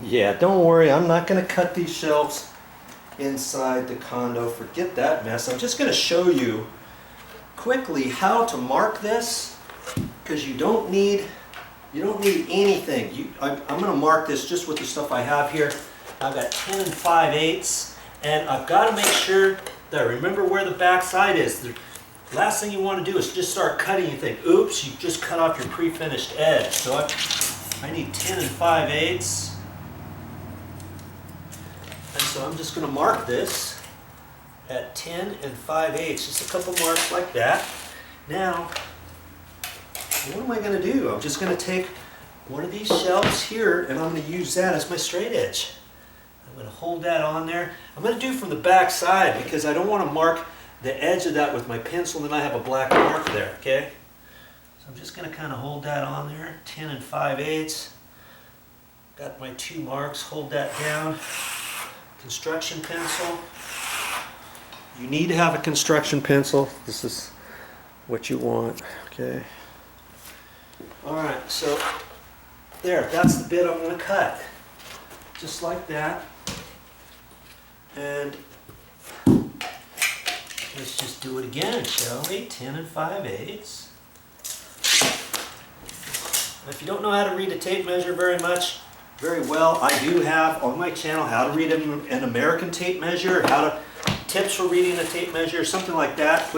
Yeah, don't worry, I'm not going to cut these shelves inside the condo. Forget that mess. I'm just going to show you quickly how to mark this, because you don't need anything. I'm going to mark this just with the stuff I have here. I've got 10 and 5/8, and I've got to make sure that I remember where the back side is. The last thing you want to do is just start cutting. You think, oops, you just cut off your pre-finished edge. So I need 10 and 5/8. And so I'm just going to mark this at 10 and 5/8. Just a couple marks like that. Now, what am I going to do? I'm just going to take one of these shelves here and I'm going to use that as my straight edge. I'm going to hold that on there. I'm going to do from the back side because I don't want to mark the edge of that with my pencil and then I have a black mark there, okay? So I'm just going to kind of hold that on there, 10 and 5/8. Got my 2 marks, hold that down. Construction pencil. You need to have a construction pencil. This is what you want, okay? Alright, so there, that's the bit I'm going to cut. Just like that. And let's just do it again, shall we? 10 and 5/8. If you don't know how to read a tape measure very well, I do have on my channel how to read an American tape measure, tips for reading a tape measure, something like that.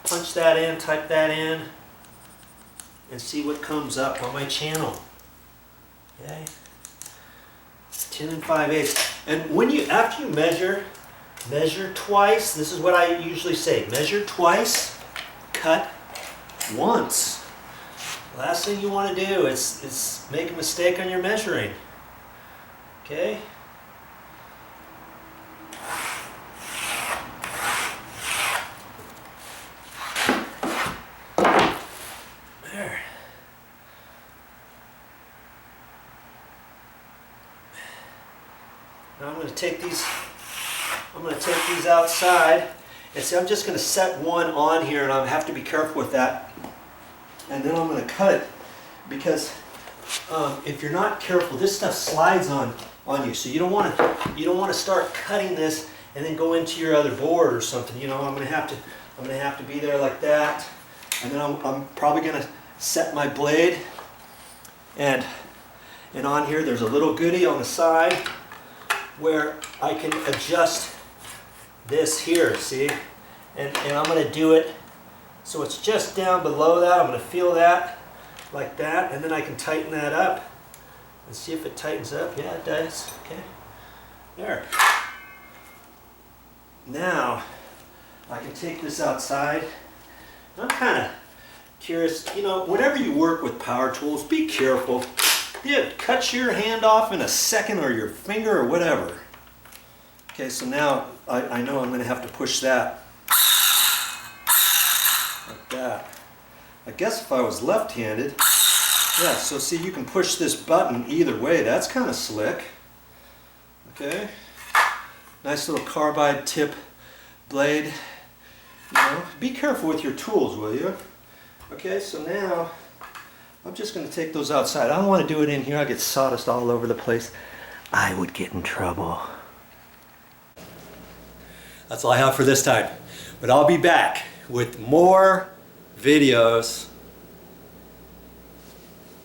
Punch that in, type that in, and see what comes up on my channel. Okay, 10 and 5/8. And after you measure twice. This is what I usually say: measure twice, cut once. Last thing you want to do is make a mistake on your measuring. Okay. There. Now I'm going to take these outside, and see, I'm just going to set one on here, and I have to be careful with that. And then I'm going to cut it, because if you're not careful, this stuff slides on you. So you don't want to start cutting this and then go into your other board or something. You know, I'm going to have to be there like that, and then I'm probably going to set my blade. And on here, there's a little goodie on the side where I can adjust this here. See, and I'm going to do it so it's just down below that. I'm going to feel that like that, and then I can tighten that up and see if it tightens up. Yeah, it does. Okay, there. Now I can take this outside. I'm kind of curious, you know, whenever you work with power tools, be careful. Yeah, cut your hand off in a second, or your finger, or whatever. Okay, so now I know I'm going to have to push that like that. I guess if I was left-handed, yeah, so see, you can push this button either way. That's kind of slick. Okay, nice little carbide tip blade. You know, be careful with your tools, will you? Okay, so now I'm just going to take those outside. I don't want to do it in here. I get sawdust all over the place. I would get in trouble. That's all I have for this time. But I'll be back with more videos